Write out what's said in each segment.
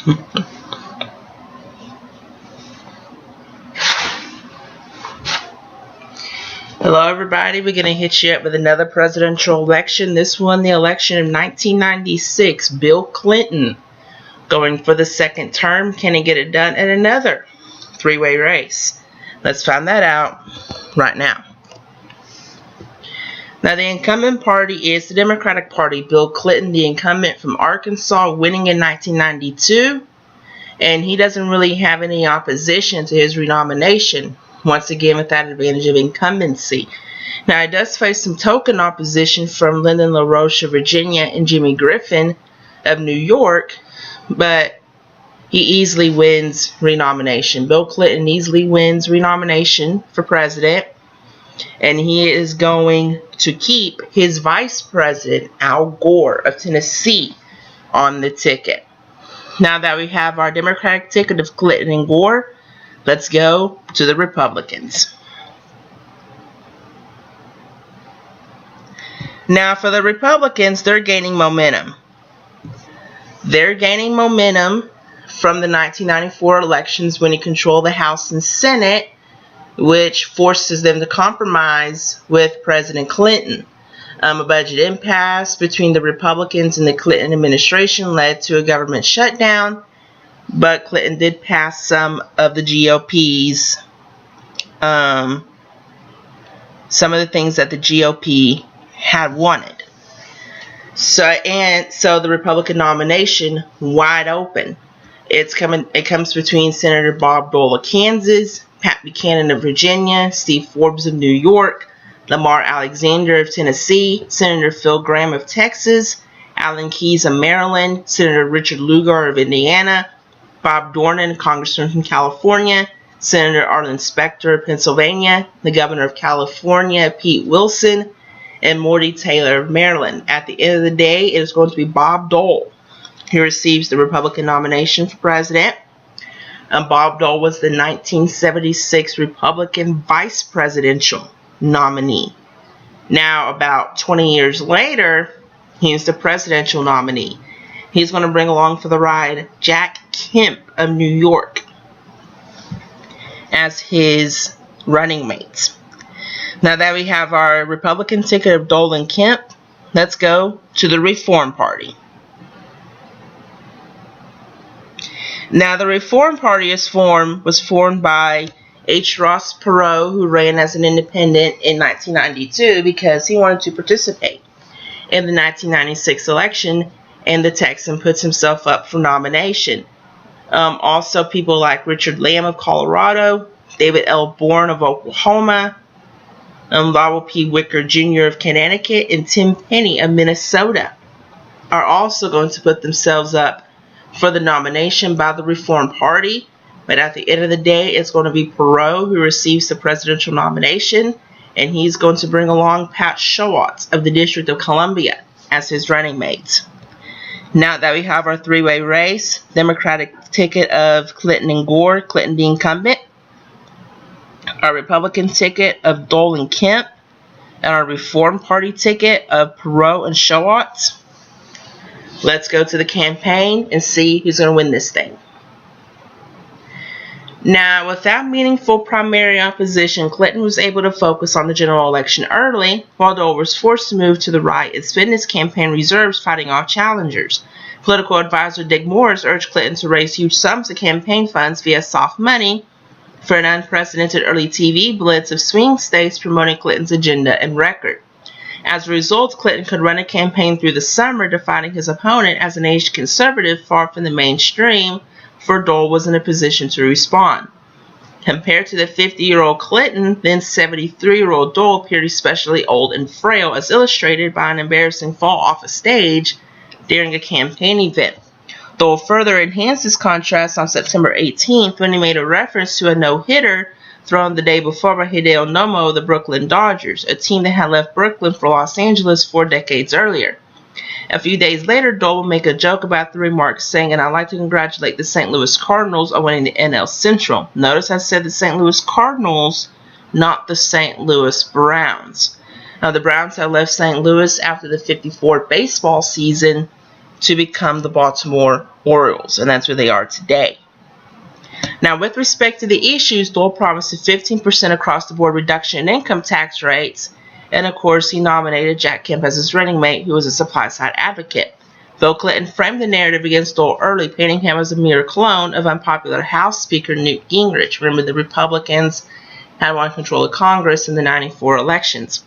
Hello everybody, we're going to hit you up with another presidential election. This one, the election of 1996, Bill Clinton going for the second term. Can he get it done in another three-way race? Let's find that out right now. Now, the incumbent party is the Democratic Party. Bill Clinton, the incumbent from Arkansas, winning in 1992. And he doesn't really have any opposition to his renomination, once again with that advantage of incumbency. Now, he does face some token opposition from Lyndon LaRoche of Virginia and Jimmy Griffin of New York, but he easily wins renomination. Bill Clinton easily wins renomination for president, and he is going to keep his vice president, Al Gore of Tennessee, on the ticket. Now that we have our Democratic ticket of Clinton and Gore, let's go to the Republicans. Now for the Republicans, they're gaining momentum. They're gaining momentum from the 1994 elections when he controlled the House and Senate, which forces them to compromise with President Clinton. A budget impasse between the Republicans and the Clinton administration led to a government shutdown, but Clinton did pass some of the GOP's, some of the things that the GOP had wanted. So the Republican nomination wide open. It comes between Senator Bob Dole of Kansas, Pat Buchanan of Virginia, Steve Forbes of New York, Lamar Alexander of Tennessee, Senator Phil Gramm of Texas, Alan Keyes of Maryland, Senator Richard Lugar of Indiana, Bob Dornan, Congressman from California, Senator Arlen Specter of Pennsylvania, the Governor of California, Pete Wilson, and Morty Taylor of Maryland. At the end of the day, it is going to be Bob Dole who receives the Republican nomination for president. Bob Dole was the 1976 Republican vice presidential nominee. Now, about 20 years later, he's the presidential nominee. He's going to bring along for the ride Jack Kemp of New York as his running mates. Now that we have our Republican ticket of Dole and Kemp, let's go to the Reform Party. Now, the Reform Party was formed by H. Ross Perot, who ran as an independent in 1992 because he wanted to participate in the 1996 election, and the Texan puts himself up for nomination. Also, people like Richard Lamb of Colorado, David L. Bourne of Oklahoma, Lowell P. Wicker Jr. of Connecticut, and Tim Penny of Minnesota are also going to put themselves up for the nomination by the Reform Party. But at the end of the day, it's going to be Perot who receives the presidential nomination, and he's going to bring along Pat Showalter of the District of Columbia as his running mates. Now that we have our three-way race, Democratic ticket of Clinton and Gore, Clinton the incumbent, our Republican ticket of Dole and Kemp, and our Reform Party ticket of Perot and Showalter. Let's go to the campaign and see who's going to win this thing. Now, without meaningful primary opposition, Clinton was able to focus on the general election early, while Dole was forced to move to the right and spend his campaign reserves fighting off challengers. Political advisor Dick Morris urged Clinton to raise huge sums of campaign funds via soft money for an unprecedented early TV blitz of swing states promoting Clinton's agenda and record. As a result, Clinton could run a campaign through the summer, defining his opponent as an aged conservative far from the mainstream, for Dole was in a position to respond. Compared to the 50-year-old Clinton, then 73-year-old Dole appeared especially old and frail, as illustrated by an embarrassing fall off a stage during a campaign event. Dole further enhanced his contrast on September 18th when he made a reference to a no-hitter thrown the day before by Hideo Nomo of the Brooklyn Dodgers, a team that had left Brooklyn for Los Angeles 4 decades earlier. A few days later, Dole would make a joke about the remark, saying, "And I'd like to congratulate the St. Louis Cardinals on winning the NL Central." Notice I said the St. Louis Cardinals, not the St. Louis Browns. Now, the Browns had left St. Louis after the '54 baseball season to become the Baltimore Orioles, and that's where they are today. Now, with respect to the issues, Dole promised a 15% across-the-board reduction in income tax rates, and of course, he nominated Jack Kemp as his running mate, who was a supply-side advocate. Bill Clinton framed the narrative against Dole early, painting him as a mere clone of unpopular House Speaker Newt Gingrich. Remember, the Republicans had won control of Congress in the '94 elections.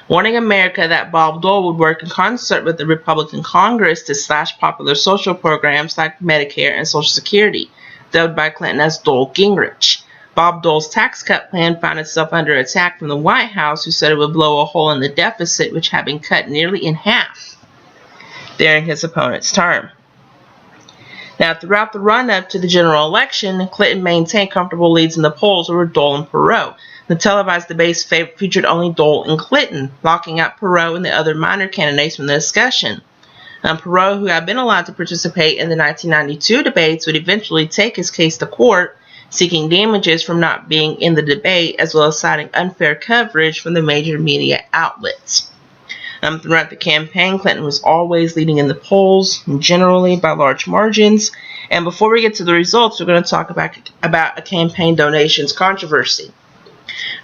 Warning America that Bob Dole would work in concert with the Republican Congress to slash popular social programs like Medicare and Social Security, dubbed by Clinton as Dole Gingrich. Bob Dole's tax cut plan found itself under attack from the White House, who said it would blow a hole in the deficit, which had been cut nearly in half during his opponent's term. Now, throughout the run-up to the general election, Clinton maintained comfortable leads in the polls over Dole and Perot. The televised debates featured only Dole and Clinton, locking out Perot and the other minor candidates from the discussion. Perot, who had been allowed to participate in the 1992 debates, would eventually take his case to court, seeking damages from not being in the debate, as well as citing unfair coverage from the major media outlets. Throughout the campaign, Clinton was always leading in the polls, generally by large margins. And before we get to the results, we're going to talk about a campaign donations controversy.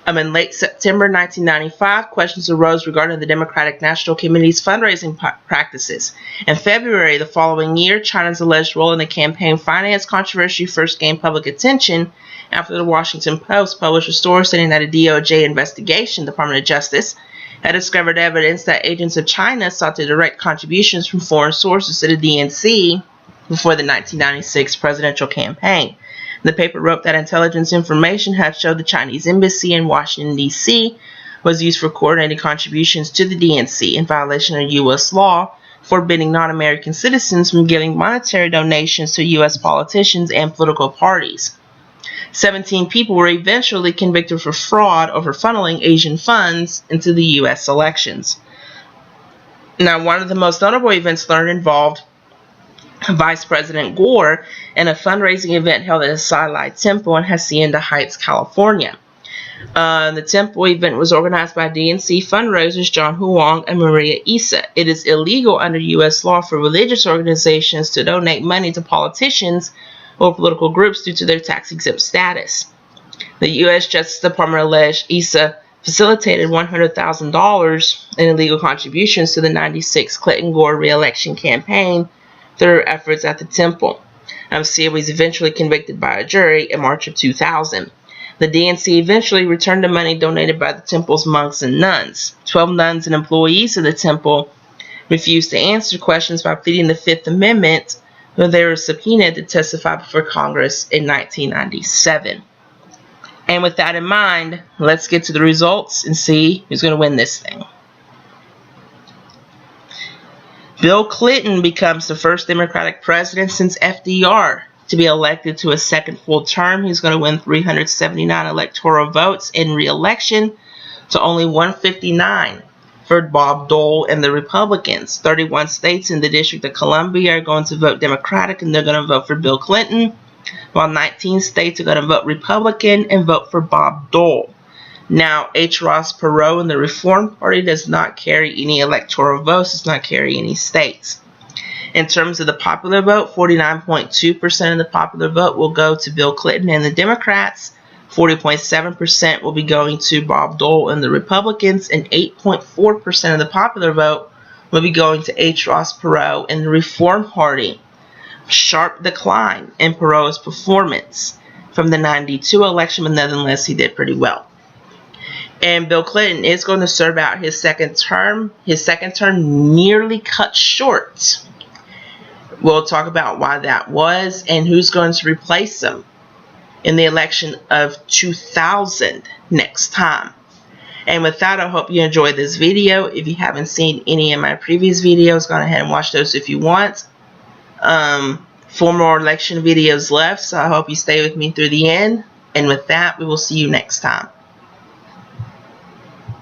In late September 1995, questions arose regarding the Democratic National Committee's fundraising practices. In February the following year, China's alleged role in the campaign finance controversy first gained public attention after the Washington Post published a story stating that a DOJ investigation, Department of Justice, had discovered evidence that agents of China sought to direct contributions from foreign sources to the DNC before the 1996 presidential campaign. The paper wrote that intelligence information had showed the Chinese embassy in Washington, D.C. was used for coordinating contributions to the DNC in violation of U.S. law, forbidding non-American citizens from giving monetary donations to U.S. politicians and political parties. 17 people were eventually convicted for fraud over funneling Asian funds into the U.S. elections. Now, one of the most notable events learned involved Vice President Gore in a fundraising event held at a Satellite Temple in Hacienda Heights, California. The temple event was organized by DNC fundraisers John Huang and Maria Issa. It is illegal under U.S. law for religious organizations to donate money to politicians or political groups due to their tax-exempt status. The U.S. Justice Department alleged Issa facilitated $100,000 in illegal contributions to the '96 Clinton-Gore re-election campaign through her efforts at the temple. Issa was eventually convicted by a jury in March of 2000. The DNC eventually returned the money donated by the temple's monks and nuns. 12 nuns and employees of the temple refused to answer questions by pleading the Fifth Amendment, when they were subpoenaed to testify before Congress in 1997. And with that in mind, let's get to the results and see who's going to win this thing. Bill Clinton becomes the first Democratic president since FDR to be elected to a second full term. He's going to win 379 electoral votes in re-election to only 159 for Bob Dole and the Republicans. 31 states in the District of Columbia are going to vote Democratic, and they're going to vote for Bill Clinton, while 19 states are going to vote Republican and vote for Bob Dole. Now, H. Ross Perot and the Reform Party does not carry any electoral votes, does not carry any states. In terms of the popular vote, 49.2% of the popular vote will go to Bill Clinton and the Democrats, 40.7% will be going to Bob Dole and the Republicans, and 8.4% of the popular vote will be going to H. Ross Perot and the Reform Party. Sharp decline in Perot's performance from the '92 election, but nonetheless he did pretty well. And Bill Clinton is going to serve out his second term. His second term nearly cut short. We'll talk about why that was and who's going to replace him in the election of 2000 next time. And with that, I hope you enjoyed this video. If you haven't seen any of my previous videos, go ahead and watch those if you want. 4 more election videos left, so I hope you stay with me through the end. And with that, we will see you next time.